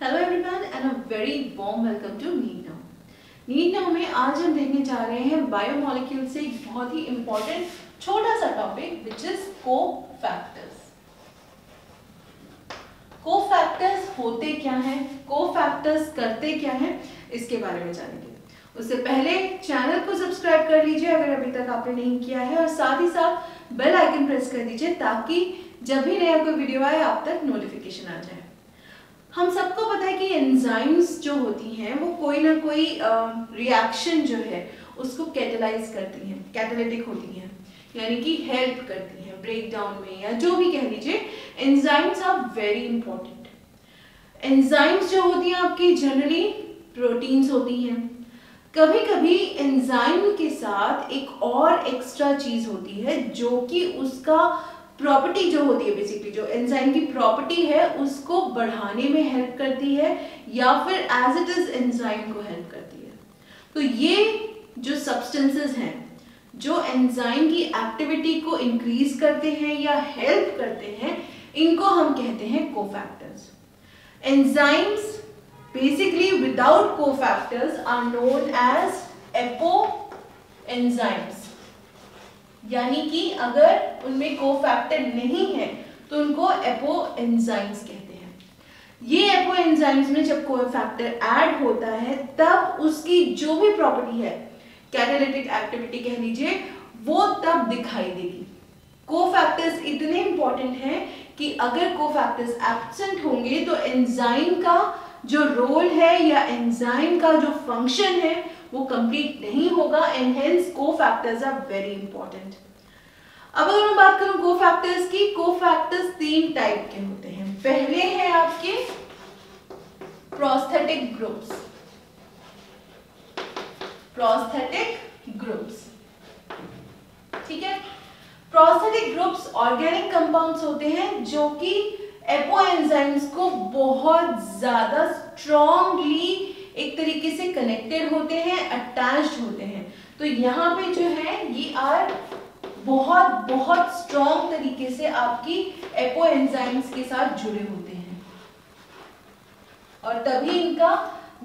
Hello everyone and a very warm welcome to NEET now. NEET now में आज हम देखने जा रहे हैं बायोमोलिक्यूल से एक बहुत ही इंपॉर्टेंट छोटा सा topic which is cofactors. Cofactors होते क्या हैं, कोफैक्टर्स करते क्या हैं, इसके बारे में जानेंगे। उससे पहले चैनल को सब्सक्राइब कर लीजिए अगर अभी तक आपने नहीं किया है, और साथ ही साथ बेल आइकन प्रेस कर दीजिए ताकि जब भी नया कोई वीडियो आए आप तक नोटिफिकेशन आ जाए। हम सबको पता है कि एंजाइम्स जो होती हैं वो कोई ना कोई रिएक्शन जो है उसको कैटेलाइज करती हैं, कैटालिटिक होती हैं, यानी कि हेल्प करती हैं ब्रेक डाउन में, या जो भी कह लीजिए। Enzymes are very important. Enzymes जो होती हैं आपकी जनरली प्रोटीन्स होती हैं। कभी कभी एंजाइम के साथ एक और एक्स्ट्रा चीज होती है जो कि उसका प्रॉपर्टी जो होती है, बेसिकली जो एंजाइम की प्रॉपर्टी है उसको बढ़ाने में हेल्प करती है या फिर एज इट इज एंजाइम को हेल्प करती है। तो ये जो सब्सटेंसेस हैं जो एंजाइम की एक्टिविटी को इंक्रीज करते हैं या हेल्प करते हैं, इनको हम कहते हैं cofactors. Enzymes basically without cofactors are known as apo enzymes, यानी कि अगर उनमें कोफैक्टर नहीं है तो उनको एपो एंजाइम्स कहते हैं। ये एपो एंजाइम्स में जब कोफैक्टर ऐड होता है तब उसकी जो भी प्रॉपर्टी है, कैटालिटिक एक्टिविटी कह लीजिए, वो तब दिखाई देगी। कोफैक्टर्स इतने इंपॉर्टेंट हैं कि अगर कोफैक्टर्स एब्सेंट होंगे तो एंजाइम का जो रोल है या एंजाइम का जो फंक्शन है वो कंप्लीट नहीं होगा, and hence cofactors are very important. अब अगर मैं बात करूं कोफैक्टर्स की, कोफैक्टर्स 3 टाइप के होते हैं। पहले हैं आपके प्रोस्थेटिक ग्रुप्स। प्रोस्थेटिक ग्रुप्स, ठीक है। प्रोस्थेटिक ग्रुप्स ऑर्गेनिक कंपाउंड्स होते हैं जो कि एपो एंजाइम्स को बहुत ज्यादा स्ट्रॉन्गली एक तरीके से कनेक्टेड होते हैं, अटैच्ड होते हैं। तो यहाँ पे जो है ये आर बहुत स्ट्रॉन्ग तरीके से आपकी एपो एंजाइम्स के साथ जुड़े होते हैं, और तभी इनका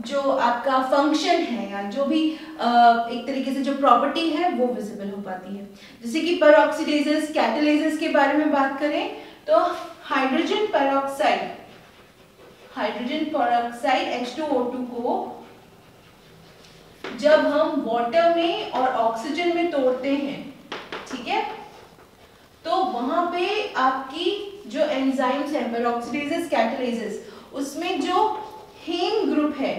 जो आपका फंक्शन है या जो भी एक तरीके से जो प्रॉपर्टी है वो विजिबल हो पाती है। जैसे कि पेरोक्सीडेजेस, कैटालेजेस के बारे में बात करें तो हाइड्रोजन पेरोक्साइड H2O2 को जब हम वाटर में और ऑक्सीजन में तोड़ते हैं, ठीक है, तो वहां पे आपकी जो एंजाइम्स हैं पेरोक्सीडेजेस, कैटालेजेस, उसमें जो हेम ग्रुप है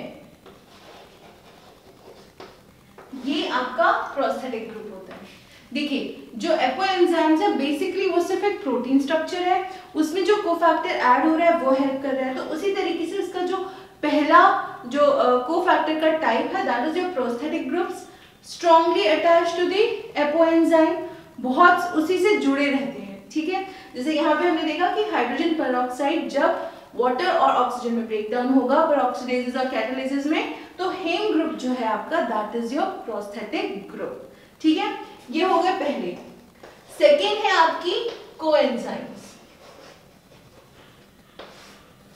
ये आपका प्रोस्थेटिक ग्रुप होता है। देखिए जो एपो एंजाइम्स है बेसिकली वो सिर्फ एक प्रोटीन स्ट्रक्चर है, उसमें जो कोफैक्टर ऐड हो रहा है वो हेल्प कर रहा है। तो उसी तरीके से उसका जो पहला जो कोफैक्टर का टाइप है that is your prosthetic groups, strongly attached to the apo enzyme, बहुत उसी से जुड़े रहते हैं, ठीक है। जैसे यहाँ पे हमने देखा कि हाइड्रोजन पेरोक्साइड जब वाटर और ऑक्सीजन में ब्रेक डाउन होगा पेरोक्सीडेजेस और कैटालेजेस में, तो हेम ग्रुप जो है आपका that is your prosthetic group, ठीक है। ये हो गए पहले। सेकेंड है आपकी कोएंजाइम्स।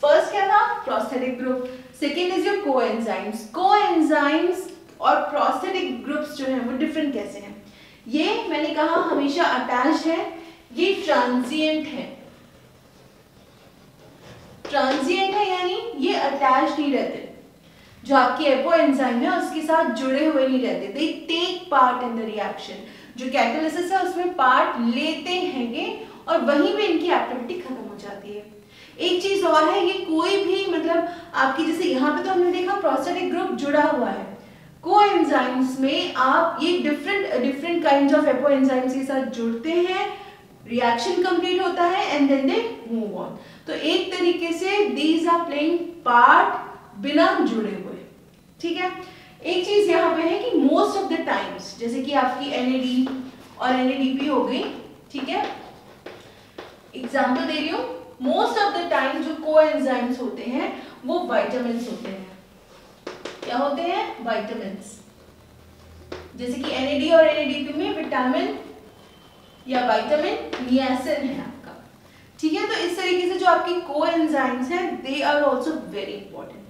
फर्स्ट क्या था, prosthetic group, second is your coenzymes. Coenzymes और प्रोस्थेटिक ग्रुप्स जो हैं वो डिफरेंट कैसे हैं? ये मैंने कहा हमेशा अटैच है, ये ट्रांजिएंट है। ट्रांजिएंट है यानी ये अटैच नहीं रहते, जो आपकी एपो एंजाइम है उसके साथ जुड़े हुए नहीं रहते, they take part in the reaction. जो कैटालिसिस है उसमें पार्ट लेते हैं ये, और वहीं पे इनकी एक्टिविटी खत्म हो जाती है। एक चीज और है, ये कोई भी मतलब आपकी जैसे यहाँ पे तो हमने देखा प्रोस्थेटिक ग्रुप जुड़ा हुआ है, कोएंजाइम्स में आप ये different kinds of apo enzymes के साथ जुड़ते हैं, रिएक्शन कंप्लीट होता है and then they move on. तो एक तरीके से दीज आर प्लेइंग पार्ट बिना जुड़े हुए, ठीक है। एक चीज यहाँ पे है कि मोस्ट ऑफ द टाइम्स जैसे कि आपकी NAD और NADP हो गई, ठीक है, एग्जाम्पल दे रही हूँ, मोस्ट ऑफ द टाइम जो कोएंजाइम्स होते हैं वो विटामिन्स होते हैं। क्या होते हैं? विटामिन्स। जैसे कि NAD और NADP में विटामिन या विटामिन नियासिन है आपका, ठीक है, तो इस तरीके से जो आपकी कोएंजाइम्स हैं they are also very important.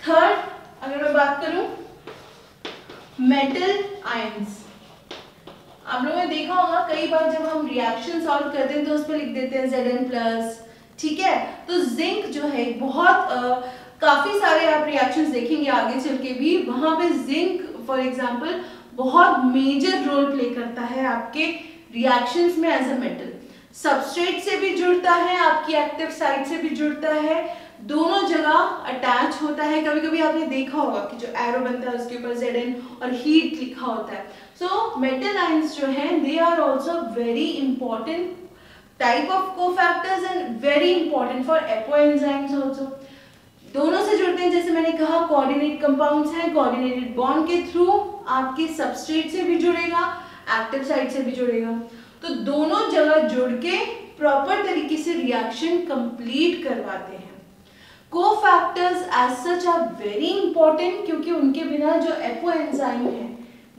Third, अगर मैं बात करूं मेटल आयंस, आप लोगों ने देखा होगा कई बार जब हम रिएक्शन सॉल्व करते हैं तो उस पर लिख देते हैं Zn+, ठीक है। तो जिंक जो है बहुत काफी सारे आप रिएक्शंस देखेंगे आगे चल के भी, वहां पे जिंक फॉर एग्जांपल बहुत मेजर रोल प्ले करता है आपके रिएक्शंस में एज अ मेटल। सबस्ट्रेट से भी जुड़ता है, आपकी एक्टिव साइट से भी जुड़ता है, दोनों जगह अटैच होता है। कभी कभी आपने देखा होगा कि जो एरो बनता है उसके ऊपर Zn और हीट लिखा होता है। सो मेटल आयंस जो हैं they are also very important type of cofactors and very important for apoenzymes also. दोनों से जुड़ते हैं, जैसे मैंने कहा कोऑर्डिनेट कंपाउंड्स हैं, कोऑर्डिनेटेड बॉन्ड के थ्रू आपके सबस्ट्रेट से भी जुड़ेगा, एक्टिव साइट से भी जुड़ेगा। तो दोनों जगह जुड़ के प्रॉपर तरीके से रिएक्शन कंप्लीट करवाते हैं। Cofactors as such are very important, क्योंकि उनके बिना जो एपोएंजाइम है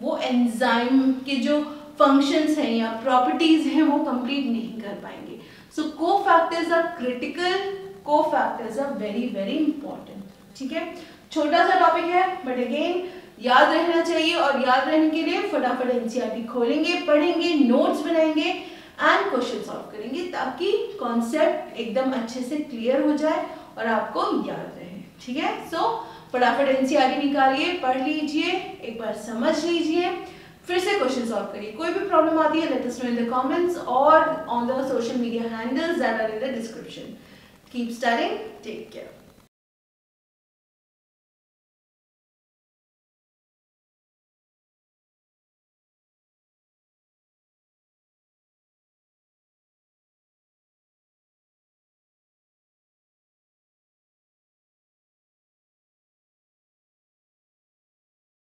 वो एंजाइम के जो फंक्शंस हैं या प्रॉपर्टीज हैं वो कंप्लीट नहीं कर पाएंगे। So cofactors are critical, cofactors are very very important. ठीक है, छोटा सा टॉपिक है बट अगेन याद रहना चाहिए, और याद रहने के लिए फटाफट एनसीईआरटी खोलेंगे, पढ़ेंगे, नोट्स बनाएंगे एंड क्वेश्चन सॉल्व करेंगे, ताकि कॉन्सेप्ट एकदम अच्छे से क्लियर हो जाए और आपको याद रहे। ठीक है, सो फटाफट एनसीईआरटी निकालिए, पढ़ लीजिए, एक बार समझ लीजिए, फिर से क्वेश्चन सॉल्व करिए। कोई भी प्रॉब्लम आती है let us know in the comments और on the social media handles that are in the description. Keep studying, take care.